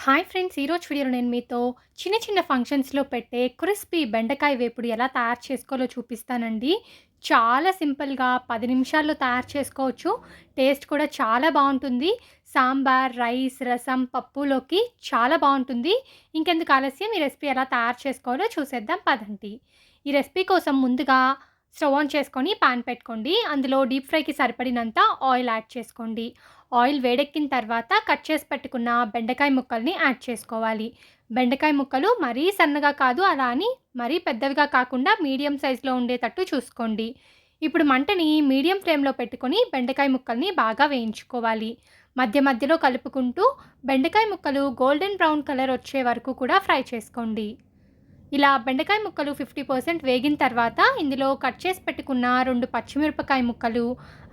Hi friends! ఈరోజు వీడియోలో నేను మీతో చిన్న చిన్న ఫంక్షన్స్‌లో పెట్టే క్రిస్పీ బెండకాయ వేపుడు ఎలా తయారు చేసుకోవాలో చూపిస్తానండి. చాలా సింపుల్‌గా 10 నిమిషాల్లో తయారు చేసుకోవచ్చు. టేస్ట్ కూడా చాలా బావుంటుంది. సాంబార్, రైస్, రసం, పప్పులోకి చాలా బావుంటుంది. ఇంకెందుకు ఆలస్యం, ఈ రెసిపీ ఎలా తయారు చేసుకోవాలో చూసేద్దాం పదండి. ఈ రెసిపీ కోసం ముందుగా స్టవ్ ఆన్ చేసుకొని పాన్ పెట్టుకోండి. అందులో డీప్ ఫ్రైకి సరిపడినంత ఆయిల్ యాడ్ చేసుకోండి. ఆయిల్ వేడెక్కిన తర్వాత కట్ చేసి పెట్టుకున్న బెండకాయ ముక్కల్ని యాడ్ చేసుకోవాలి. బెండకాయ ముక్కలు మరీ సన్నగా కాదు, అలా అని మరీ పెద్దవిగా కాకుండా మీడియం సైజులో ఉండేటట్టు చూసుకోండి. ఇప్పుడు మంటని మీడియం ఫ్లేమ్‌లో పెట్టుకొని బెండకాయ ముక్కల్ని బాగా వేయించుకోవాలి. మధ్య మధ్యలో కలుపుకుంటూ బెండకాయ ముక్కలు గోల్డెన్ బ్రౌన్ కలర్ వచ్చే వరకు కూడా ఫ్రై చేసుకోండి. ఇలా బెండకాయ ముక్కలు 50% వేగిన తర్వాత ఇందులో కట్ చేసి పెట్టుకున్న 2 పచ్చిమిరపకాయ ముక్కలు,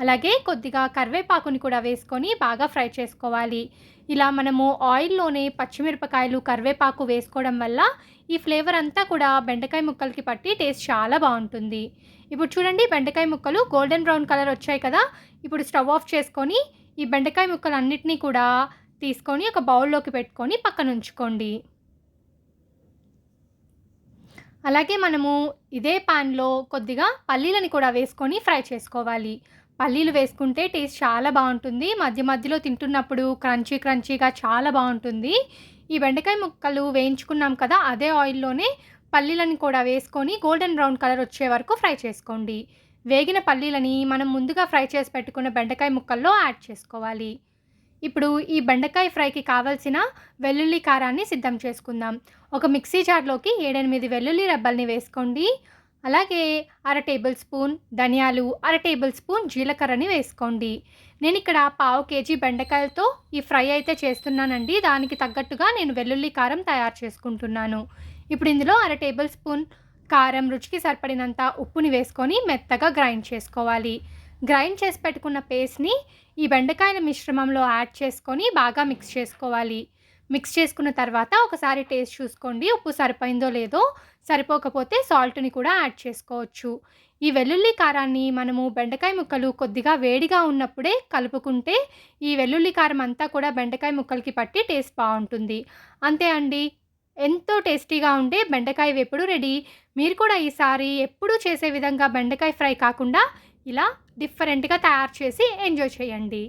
అలాగే కొద్దిగా కరివేపాకుని కూడా వేసుకొని బాగా ఫ్రై చేసుకోవాలి. ఇలా మనము ఆయిల్‌లోనే పచ్చిమిరపకాయలు, కరివేపాకు వేసుకోవడం వల్ల ఈ ఫ్లేవర్ అంతా కూడా బెండకాయ ముక్కలకి పట్టి టేస్ట్ చాలా బావుంటుంది. ఇప్పుడు చూడండి, బెండకాయ ముక్కలు గోల్డెన్ బ్రౌన్ కలర్ వచ్చాయి కదా! ఇప్పుడు స్టవ్ ఆఫ్ చేసుకొని ఈ బెండకాయ ముక్కలన్నిటిని కూడా తీసుకొని ఒక బౌల్‌లోకి పెట్టుకొని పక్కనుంచుకోండి. అలాగే మనము ఇదే పాన్‌లో కొద్దిగా పల్లీలని కూడా వేసుకొని ఫ్రై చేసుకోవాలి. పల్లీలు వేసుకుంటే టేస్ట్ చాలా బావుంటుంది. మధ్య మధ్యలో తింటున్నప్పుడు క్రంచీ క్రంచీగా చాలా బావుంటుంది. ఈ బెండకాయ ముక్కలు వేయించుకున్నాం కదా! అదే ఆయిల్‌లోనే పల్లీలని కూడా వేసుకొని గోల్డెన్ బ్రౌన్ కలర్ వచ్చే వరకు ఫ్రై చేసుకోండి. వేగిన పల్లీలని మనం ముందుగా ఫ్రై చేసి పెట్టుకున్న బెండకాయ ముక్కల్లో యాడ్ చేసుకోవాలి. ఇప్పుడు ఈ బెండకాయ ఫ్రైకి కావాల్సిన వెల్లుల్లి కారాన్ని సిద్ధం చేసుకుందాం. ఒక మిక్సీ జార్‌లోకి 7, 8 వెల్లుల్లి రెబ్బల్ని వేసుకోండి. అలాగే అర టేబుల్ స్పూన్ ధనియాలు, అర టేబుల్ స్పూన్ జీలకర్రని వేసుకోండి. నేనిక్కడ పావు కేజీ బెండకాయలతో ఈ ఫ్రై అయితే చేస్తున్నానండి. దానికి తగ్గట్టుగా నేను వెల్లుల్లి కారం తయారు చేసుకుంటున్నాను. ఇప్పుడు ఇందులో అర టేబుల్ స్పూన్ కారం, రుచికి సరిపడినంత ఉప్పుని వేసుకొని మెత్తగా గ్రైండ్ చేసుకోవాలి. గ్రైండ్ చేసి పెట్టుకున్న పేస్ట్‌ని ఈ బెండకాయల మిశ్రమంలో యాడ్ చేసుకొని బాగా మిక్స్ చేసుకోవాలి. మిక్స్ చేసుకున్న తర్వాత ఒకసారి టేస్ట్ చూసుకోండి. ఉప్పు సరిపోయిందో లేదో, సరిపోకపోతే సాల్ట్‌ని కూడా యాడ్ చేసుకోవచ్చు. ఈ వెల్లుల్లి కారాన్ని మనము బెండకాయ ముక్కలు కొద్దిగా వేడిగా ఉన్నప్పుడే కలుపుకుంటే ఈ వెల్లుల్లి కారం అంతా కూడా బెండకాయ ముక్కలకి పట్టి టేస్ట్ బావుంటుంది. అంతే అండి. ఎంతో టేస్టీగా ఉండే బెండకాయ వేపుడు రెడీ. మీరు కూడా ఈసారి ఎప్పుడూ చేసే విధంగా బెండకాయ ఫ్రై కాకుండా ఇలా డిఫరెంట్‌గా తయారు చేసి ఎంజాయ్ చేయండి.